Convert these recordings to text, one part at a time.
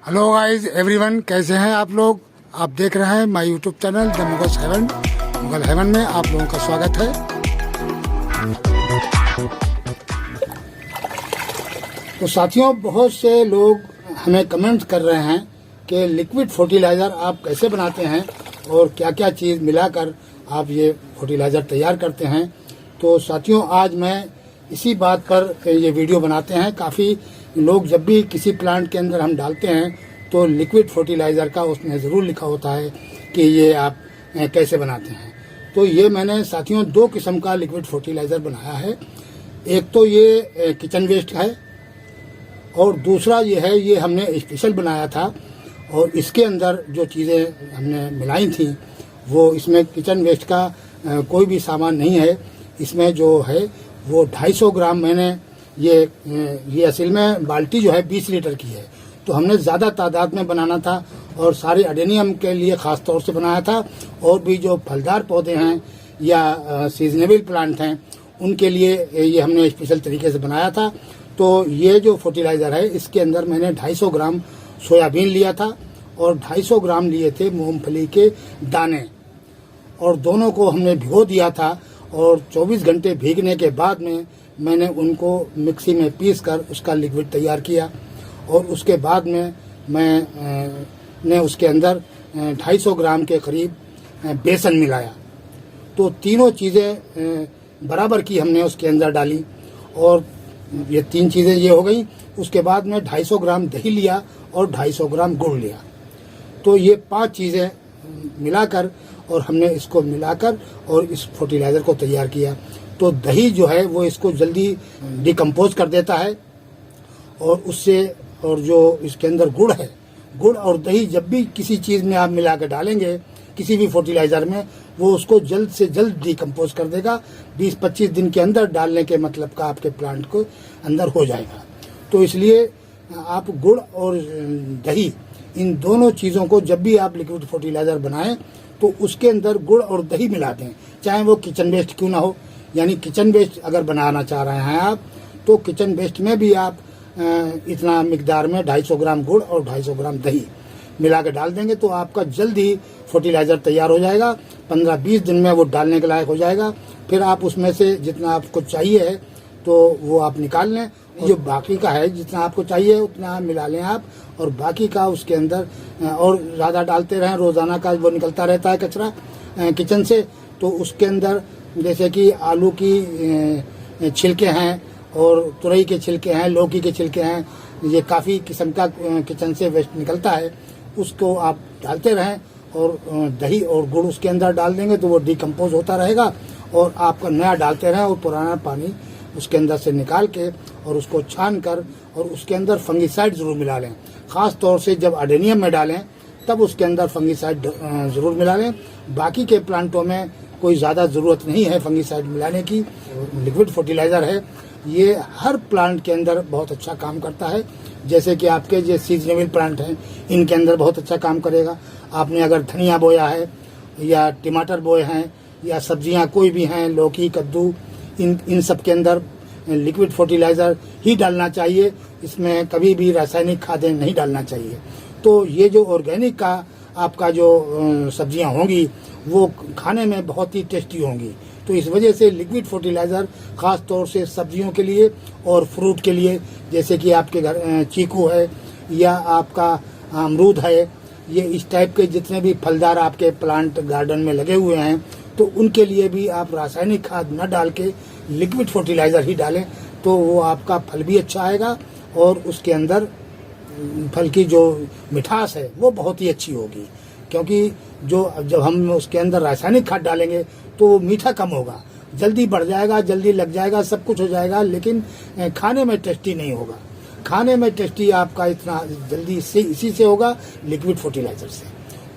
Hello guys everyone, कैसे हैं आप लोग। आप देख रहे हैं my YouTube channel the Mughal heaven में आप लोगों का स्वागत है। तो साथियों, बहुत से लोग हमें कमेंट कर रहे हैं कि लिक्विड फर्टिलाइज़र आप कैसे बनाते हैं और क्या क्या चीज़ मिलाकर आप ये फर्टिलाइज़र तैयार करते हैं। तो साथियों, आज मैं इसी बात पर ये वीडियो बनाते हैं। काफ़ी लोग जब भी किसी प्लांट के अंदर हम डालते हैं तो लिक्विड फर्टिलाइज़र का उसमें ज़रूर लिखा होता है कि ये आप कैसे बनाते हैं। तो ये मैंने साथियों 2 किस्म का लिक्विड फर्टिलाइज़र बनाया है। एक तो ये किचन वेस्ट है और दूसरा ये है, ये हमने स्पेशल बनाया था और इसके अंदर जो चीज़ें हमने मिलाई थी वो इसमें किचन वेस्ट का कोई भी सामान नहीं है। इसमें जो है वो 250 ग्राम मैंने ये असल में बाल्टी जो है 20 लीटर की है, तो हमने ज़्यादा तादाद में बनाना था और सारे अडेनियम के लिए ख़ास तौर से बनाया था। और भी जो फलदार पौधे हैं या सीजनेबल प्लांट हैं उनके लिए ये हमने स्पेशल तरीके से बनाया था। तो ये जो फर्टिलाइज़र है इसके अंदर मैंने 250 ग्राम सोयाबीन लिया था और 250 ग्राम लिए थे मूंगफली के दाने, और दोनों को हमने भिगो दिया था और 24 घंटे भीगने के बाद में मैंने उनको मिक्सी में पीस कर उसका लिक्विड तैयार किया। और उसके बाद में मैंने उसके अंदर 250 ग्राम के करीब बेसन मिलाया। तो तीनों चीज़ें बराबर की हमने उसके अंदर डाली और ये 3 चीज़ें ये हो गई। उसके बाद में 250 ग्राम दही लिया और 250 ग्राम गुड़ लिया। तो ये 5 चीज़ें मिलाकर और हमने इसको मिलाकर और इस फर्टिलाइज़र को तैयार किया। तो दही जो है वो इसको जल्दी डिकम्पोज कर देता है और उससे, और जो इसके अंदर गुड़ है, गुड़ और दही जब भी किसी चीज़ में आप मिला के डालेंगे किसी भी फर्टिलाइज़र में, वो उसको जल्द से जल्द डिकम्पोज कर देगा। 20-25 दिन के अंदर डालने के मतलब का आपके प्लांट को अंदर हो जाएगा। तो इसलिए आप गुड़ और दही, इन दोनों चीज़ों को जब भी आप लिक्विड फर्टिलाइज़र बनाएं तो उसके अंदर गुड़ और दही मिला दें, चाहे वो किचन वेस्ट क्यों ना हो। यानी किचन वेस्ट अगर बनाना चाह रहे हैं आप तो किचन वेस्ट में भी आप इतना मिकदार में 250 ग्राम गुड़ और 250 ग्राम दही मिला के डाल देंगे तो आपका जल्दी फर्टिलाइज़र तैयार हो जाएगा। 15-20 दिन में वो डालने के लायक हो जाएगा। फिर आप उसमें से जितना आपको चाहिए है तो वो आप निकाल लें, जो बाकी का है जितना आपको चाहिए उतना मिला लें आप, और बाकी का उसके अंदर और ज़्यादा डालते रहें। रोज़ाना का वो निकलता रहता है कचरा किचन से, तो उसके अंदर जैसे कि आलू की छिलके हैं और तुरई के छिलके हैं, लौकी के छिलके हैं, ये काफ़ी किस्म का किचन से वेस्ट निकलता है, उसको आप डालते रहें। और दही और गुड़ उसके अंदर डाल देंगे तो वो डिकम्पोज होता रहेगा और आपका नया डालते रहें और पुराना पानी उसके अंदर से निकाल के और उसको छान कर और उसके अंदर फंगिसाइड ज़रूर मिला लें। ख़ास तौर से जब अडेनियम में डालें तब उसके अंदर फंगिसाइड ज़रूर मिला लें। बाकी के प्लांटों में कोई ज़्यादा ज़रूरत नहीं है फंगिसाइड मिलाने की। लिक्विड फर्टिलाइज़र है ये हर प्लांट के अंदर बहुत अच्छा काम करता है। जैसे कि आपके जो सीजनेबल प्लांट हैं इनके अंदर बहुत अच्छा काम करेगा। आपने अगर धनिया बोया है या टमाटर बोए हैं या सब्जियां कोई भी हैं, लौकी, कद्दू, इन सब के अंदर लिक्विड फर्टिलाइज़र ही डालना चाहिए। इसमें कभी भी रासायनिक खादें नहीं डालना चाहिए। तो ये जो ऑर्गेनिक का आपका जो सब्जियां होंगी वो खाने में बहुत ही टेस्टी होंगी। तो इस वजह से लिक्विड फर्टिलाइज़र ख़ास तौर से सब्जियों के लिए और फ्रूट के लिए, जैसे कि आपके घर चीकू है या आपका अमरूद है, ये इस टाइप के जितने भी फलदार आपके प्लांट गार्डन में लगे हुए हैं तो उनके लिए भी आप रासायनिक खाद न डाल के लिक्विड फर्टिलाइज़र ही डालें तो वो आपका फल भी अच्छा आएगा और उसके अंदर फल की जो मिठास है वो बहुत ही अच्छी होगी। क्योंकि जब हम उसके अंदर रासायनिक खाद डालेंगे तो वो मीठा कम होगा, जल्दी बढ़ जाएगा, जल्दी लग जाएगा, सब कुछ हो जाएगा, लेकिन खाने में टेस्टी नहीं होगा। खाने में टेस्टी आपका इतना जल्दी इसी से होगा लिक्विड फर्टिलाइज़र से।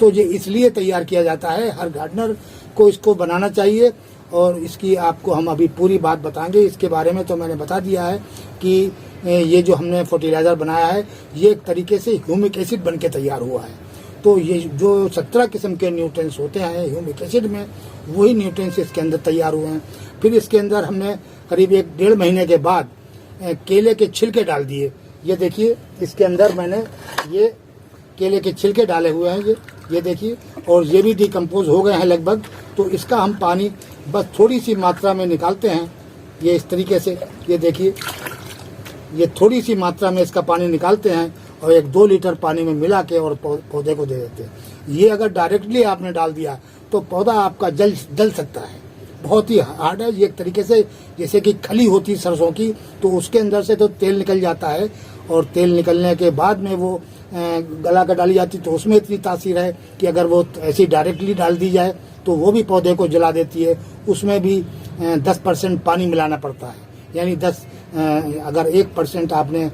तो ये इसलिए तैयार किया जाता है, हर गार्डनर को इसको बनाना चाहिए। और इसकी आपको हम अभी पूरी बात बताएंगे। इसके बारे में तो मैंने बता दिया है कि ये जो हमने फर्टिलाइज़र बनाया है ये एक तरीके से ह्यूमिक एसिड बन के तैयार हुआ है। तो ये जो 17 किस्म के न्यूट्रिएंट्स होते हैं ह्यूमिक एसिड में, वही न्यूट्रिएंट्स इसके अंदर तैयार हुए हैं। फिर इसके अंदर हमने करीब 1-1.5 महीने के बाद केले के छिलके डाल दिए। ये देखिए इसके अंदर मैंने ये केले के छिलके डाले हुए हैं ये देखिए, और ये भी डिकम्पोज हो गए हैं लगभग। तो इसका हम पानी बस थोड़ी सी मात्रा में निकालते हैं, ये इस तरीके से। ये देखिए, ये थोड़ी सी मात्रा में इसका पानी निकालते हैं और 1-2 लीटर पानी में मिला के और पौधे को दे देते हैं। ये अगर डायरेक्टली आपने डाल दिया तो पौधा आपका जल सकता है, बहुत ही हार्ड है। ये एक तरीके से जैसे कि खली होती सरसों की, तो उसके अंदर से तो तेल निकल जाता है, और तेल निकलने के बाद में वो गला कर डाली जाती, तो उसमें इतनी तासीर है कि अगर वो ऐसी डायरेक्टली डाल दी जाए तो वो भी पौधे को जला देती है। उसमें भी 10% पानी मिलाना पड़ता है, यानी अगर 1% आपने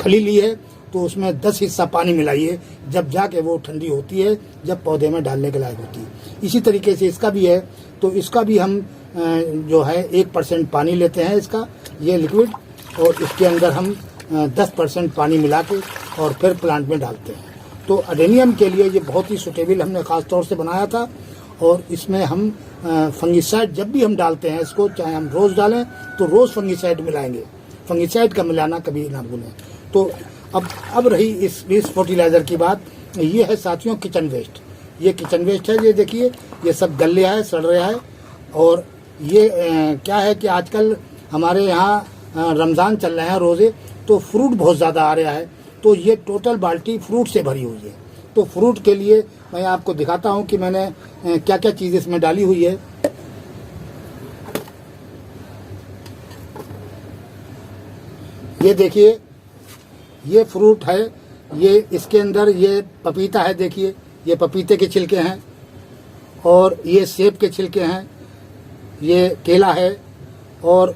खली ली है तो उसमें 10 हिस्सा पानी मिलाइए, जब जाके वो ठंडी होती है, जब पौधे में डालने के लायक होती है। इसी तरीके से इसका भी है, तो इसका भी हम जो है 1% पानी लेते हैं इसका, ये लिक्विड, और इसके अंदर हम 10% पानी मिला के और फिर प्लांट में डालते हैं। तो अडेनियम के लिए ये बहुत ही सुटेबल हमने ख़ास तौर से बनाया था। और इसमें हम फंगिसाइड जब भी हम डालते हैं इसको, चाहे हम रोज़ डालें तो रोज़ फंगिसाइड मिलाएंगे, फंगिसाइड का मिलाना कभी ना भूलें। तो अब रही इस फर्टिलाइज़र की बात, ये है साथियों किचन वेस्ट। ये किचन वेस्ट है, ये देखिए, ये सब गल रहा है, सड़ रहा है। और ये क्या है कि आजकल हमारे यहाँ रमज़ान चल रहे हैं रोज़े, तो फ्रूट बहुत ज़्यादा आ रहा है, तो ये टोटल बाल्टी फ्रूट से भरी हुई है। तो फ्रूट के लिए मैं आपको दिखाता हूँ कि मैंने क्या क्या चीज़ इसमें डाली हुई है। ये देखिए, ये फ्रूट है, ये इसके अंदर ये पपीता है, देखिए ये पपीते के छिलके हैं, और ये सेब के छिलके हैं, ये केला है, और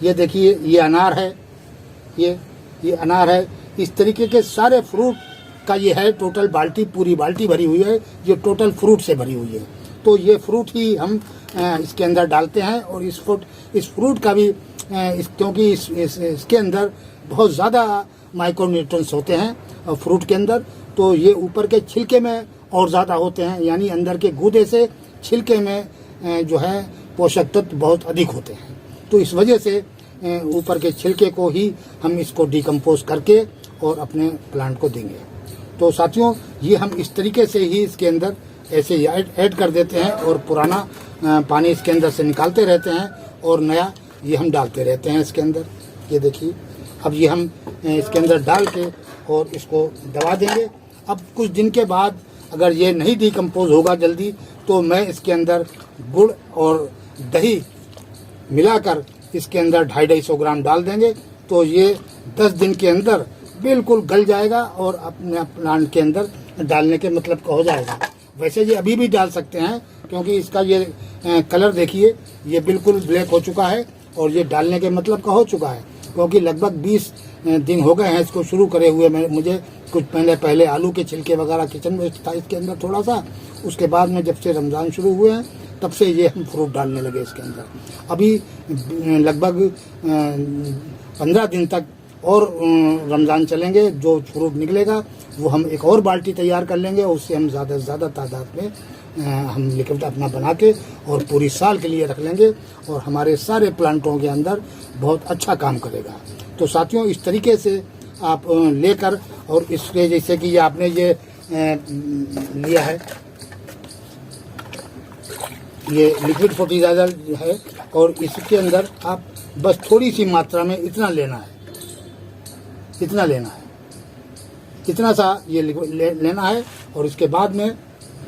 ये देखिए ये अनार है, ये अनार है। इस तरीके के सारे फ्रूट का ये है टोटल बाल्टी, पूरी बाल्टी भरी हुई है, ये टोटल फ्रूट से भरी हुई है। तो ये फ्रूट ही हम इसके अंदर डालते हैं। और इस फ्रूट का भी क्योंकि इसके अंदर बहुत ज़्यादा माइक्रोन्यूट्रिएंट्स होते हैं फ्रूट के अंदर, तो ये ऊपर के छिलके में और ज़्यादा होते हैं, यानी अंदर के गूदे से छिलके में जो है पोषक तत्व बहुत अधिक होते हैं। तो इस वजह से ऊपर के छिलके को ही हम इसको डिकम्पोज करके और अपने प्लांट को देंगे। तो साथियों, ये हम इस तरीके से ही इसके अंदर ऐसे ऐड कर देते हैं, और पुराना पानी इसके अंदर से निकालते रहते हैं, और नया ये हम डालते रहते हैं इसके अंदर। ये देखिए, अब ये हम इसके अंदर डाल के और इसको दबा देंगे। अब कुछ दिन के बाद अगर ये नहीं डिकम्पोज होगा जल्दी, तो मैं इसके अंदर गुड़ और दही मिलाकर इसके अंदर 250-250 ग्राम डाल देंगे, तो ये 10 दिन के अंदर बिल्कुल गल जाएगा और अपने प्लांट के अंदर डालने के मतलब का हो जाएगा। वैसे ये अभी भी डाल सकते हैं, क्योंकि इसका ये कलर देखिए, ये बिल्कुल ब्लैक हो चुका है, और ये डालने के मतलब का हो चुका है, क्योंकि लगभग 20 दिन हो गए हैं इसको शुरू करे हुए। मुझे कुछ महीने पहले आलू के छिलके वगैरह किचन वेस्ट था इसके अंदर थोड़ा सा, उसके बाद में जब से रमज़ान शुरू हुए हैं तब से ये हम फ्रूट डालने लगे इसके अंदर। अभी लगभग 15 दिन तक और रमज़ान चलेंगे, जो फ्रूट निकलेगा वो हम एक और बाल्टी तैयार कर लेंगे, उससे हम ज़्यादा से ज़्यादा तादाद में हम लिक्विड अपना बना के और पूरी साल के लिए रख लेंगे, और हमारे सारे प्लांटों के अंदर बहुत अच्छा काम करेगा। तो साथियों, इस तरीके से आप लेकर, और इसके जैसे कि ये आपने ये लिया है, ये लिक्विड फर्टिलाइज़र है, और इसके अंदर आप बस थोड़ी सी मात्रा में इतना लेना है, इतना सा ये लेना है। और इसके बाद में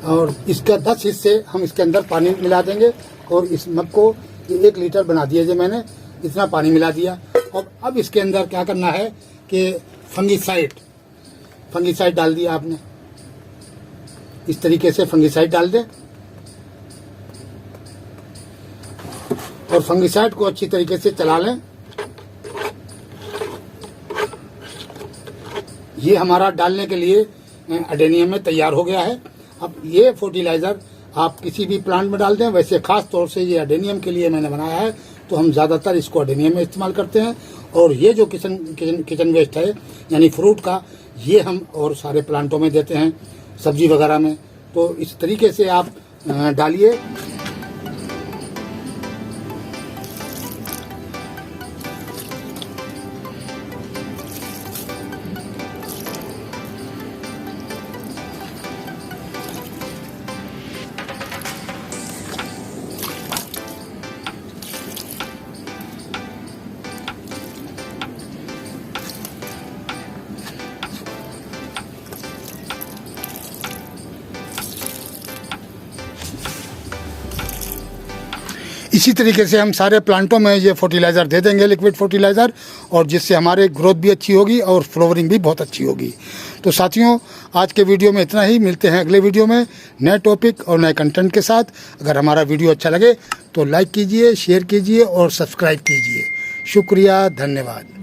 और इसका 10 हिस्से हम इसके अंदर पानी मिला देंगे, और इस मग को 1 लीटर बना दिया जो मैंने, इतना पानी मिला दिया। और अब इसके अंदर क्या करना है कि फंगिसाइड डाल दिया आपने, इस तरीके से फंगिसाइड डाल दें, और फंगिसाइड को अच्छी तरीके से चला लें। ये हमारा डालने के लिए अडेनियम में तैयार हो गया है। अब ये फर्टिलाइज़र आप किसी भी प्लांट में डाल दें, वैसे खास तौर से ये अडेनियम के लिए मैंने बनाया है, तो हम ज़्यादातर इसको अडेनियम में इस्तेमाल करते हैं। और ये जो किचन वेस्ट है यानी फ्रूट का, ये हम और सारे प्लांटों में देते हैं, सब्जी वगैरह में। तो इस तरीके से आप डालिए। इसी तरीके से हम सारे प्लांटों में ये फर्टिलाइज़र दे देंगे, लिक्विड फर्टिलाइज़र, और जिससे हमारे ग्रोथ भी अच्छी होगी और फ्लावरिंग भी बहुत अच्छी होगी। तो साथियों, आज के वीडियो में इतना ही। मिलते हैं अगले वीडियो में नए टॉपिक और नए कंटेंट के साथ। अगर हमारा वीडियो अच्छा लगे तो लाइक कीजिए, शेयर कीजिए और सब्सक्राइब कीजिए। शुक्रिया, धन्यवाद।